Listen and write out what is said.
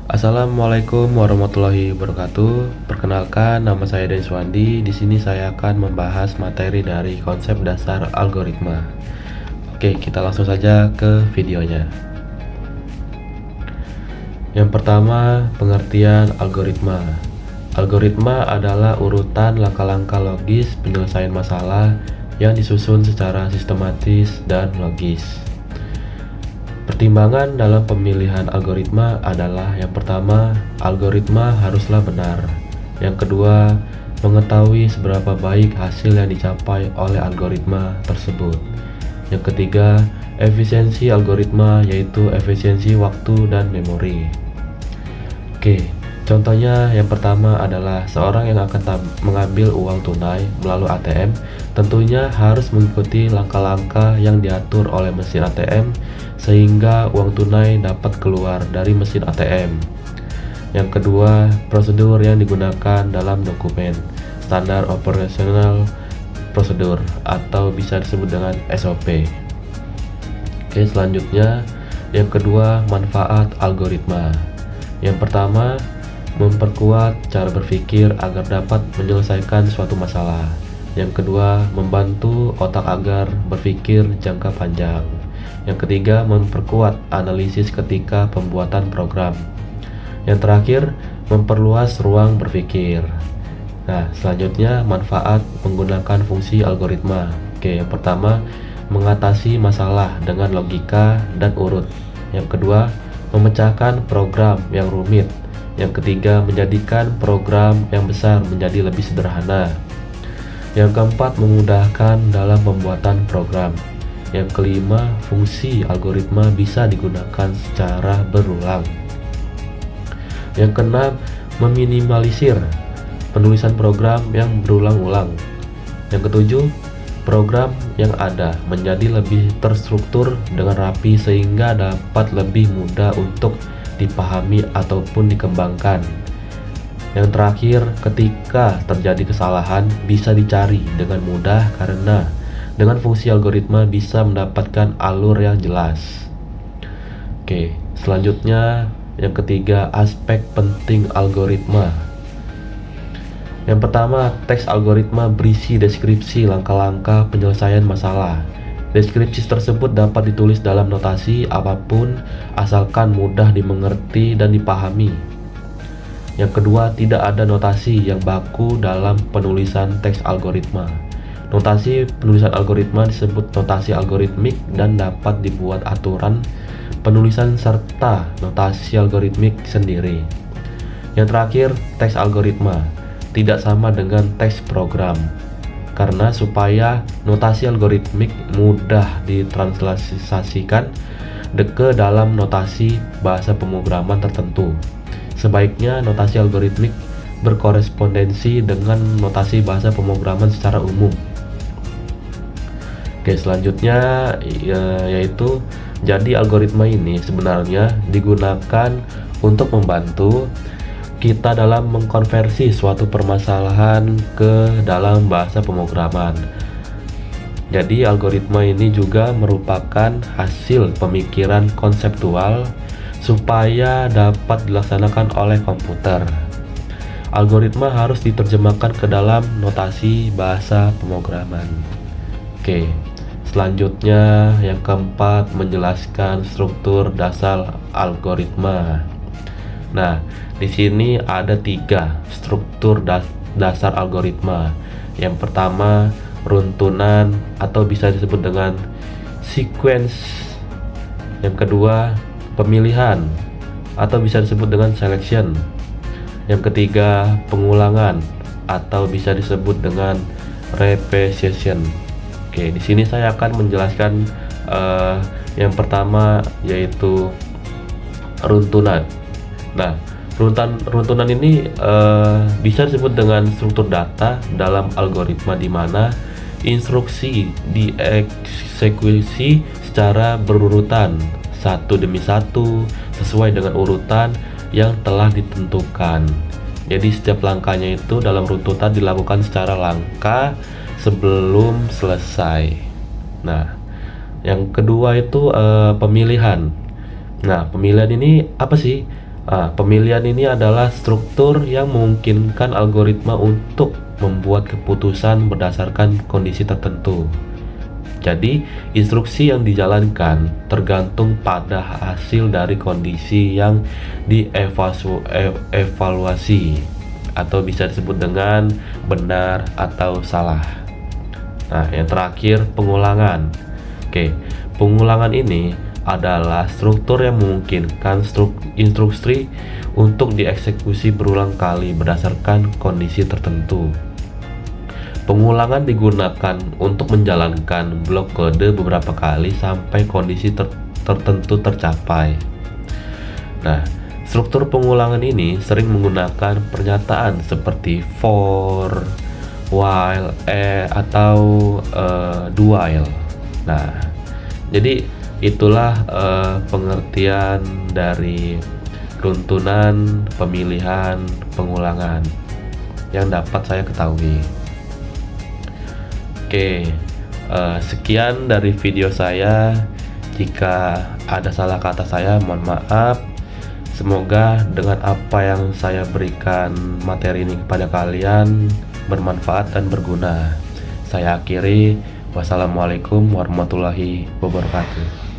Assalamualaikum warahmatullahi wabarakatuh. Perkenalkan, nama saya Deswandi. Di sini saya akan membahas materi dari konsep dasar algoritma. Oke, kita langsung saja ke videonya. Yang pertama, pengertian algoritma. Algoritma adalah urutan langkah-langkah logis penyelesaian masalah yang disusun secara sistematis dan logis. Pertimbangan dalam pemilihan algoritma adalah: yang pertama, algoritma haruslah benar. Yang kedua, mengetahui seberapa baik hasil yang dicapai oleh algoritma tersebut. Yang ketiga, efisiensi algoritma, yaitu efisiensi waktu dan memori. Oke, contohnya yang pertama adalah seorang yang akan mengambil uang tunai melalui ATM tentunya harus mengikuti langkah-langkah yang diatur oleh mesin ATM sehingga uang tunai dapat keluar dari mesin ATM. Yang kedua, prosedur yang digunakan dalam dokumen Standard Operational Procedure atau bisa disebut dengan SOP. Oke, selanjutnya yang kedua, manfaat algoritma. Yang pertama, memperkuat cara berpikir agar dapat menyelesaikan suatu masalah. Yang kedua, membantu otak agar berpikir jangka panjang. Yang ketiga, memperkuat analisis ketika pembuatan program. Yang terakhir, memperluas ruang berpikir. Nah, selanjutnya manfaat menggunakan fungsi algoritma. Oke, yang pertama, mengatasi masalah dengan logika dan urut. Yang kedua, memecahkan program yang rumit. Yang ketiga, menjadikan program yang besar menjadi lebih sederhana. Yang keempat, memudahkan dalam pembuatan program. Yang kelima, fungsi algoritma bisa digunakan secara berulang. Yang keenam, meminimalisir penulisan program yang berulang-ulang. Yang ketujuh, program yang ada menjadi lebih terstruktur dengan rapi sehingga dapat lebih mudah untuk dipahami ataupun dikembangkan. Yang terakhir, ketika terjadi kesalahan bisa dicari dengan mudah karena dengan fungsi algoritma bisa mendapatkan alur yang jelas. Oke, selanjutnya yang ketiga, aspek penting algoritma. Yang pertama, teks algoritma berisi deskripsi langkah-langkah penyelesaian masalah. Deskripsi tersebut dapat ditulis dalam notasi apapun asalkan mudah dimengerti dan dipahami. Yang kedua, tidak ada notasi yang baku dalam penulisan teks algoritma. Notasi penulisan algoritma disebut notasi algoritmik dan dapat dibuat aturan penulisan serta notasi algoritmik sendiri. Yang terakhir, teks algoritma tidak sama dengan teks program karena supaya notasi algoritmik mudah ditranslasikan ke dalam notasi bahasa pemrograman tertentu. Sebaiknya notasi algoritmik berkorespondensi dengan notasi bahasa pemrograman secara umum. Oke, selanjutnya yaitu jadi algoritma ini sebenarnya digunakan untuk membantu kita dalam mengkonversi suatu permasalahan ke dalam bahasa pemrograman. Jadi algoritma ini juga merupakan hasil pemikiran konseptual supaya dapat dilaksanakan oleh komputer. Algoritma harus diterjemahkan ke dalam notasi bahasa pemrograman. Oke, selanjutnya yang keempat, menjelaskan struktur dasar algoritma. Nah, di sini ada 3 struktur dasar algoritma. Yang pertama, runtunan atau bisa disebut dengan sequence. Yang kedua, pemilihan atau bisa disebut dengan selection. Yang ketiga, pengulangan atau bisa disebut dengan repetition. Oke, di sini saya akan menjelaskan yang pertama yaitu runtunan. Nah, runtunan ini bisa disebut dengan struktur data dalam algoritma di mana instruksi dieksekusi secara berurutan satu demi satu sesuai dengan urutan yang telah ditentukan. Jadi setiap langkahnya itu dalam runtutan dilakukan secara langkah sebelum selesai. Nah, yang kedua itu pemilihan. Nah, pemilihan ini apa sih? Pemilihan ini adalah struktur yang memungkinkan algoritma untuk membuat keputusan berdasarkan kondisi tertentu. Jadi, instruksi yang dijalankan tergantung pada hasil dari kondisi yang dievaluasi, atau bisa disebut dengan benar atau salah. Nah, yang terakhir, pengulangan. Oke, pengulangan ini adalah struktur yang memungkinkan instruksi untuk dieksekusi berulang kali berdasarkan kondisi tertentu. Pengulangan digunakan untuk menjalankan blok kode beberapa kali sampai kondisi tertentu tercapai. Nah, struktur pengulangan ini sering menggunakan pernyataan seperti for, while, atau do while. Nah, jadi itulah pengertian dari runtunan pemilihan pengulangan yang dapat saya ketahui. Oke, sekian dari video saya. Jika ada salah kata saya, mohon maaf. Semoga dengan apa yang saya berikan materi ini kepada kalian bermanfaat dan berguna. Saya akhiri. Wassalamualaikum warahmatullahi wabarakatuh.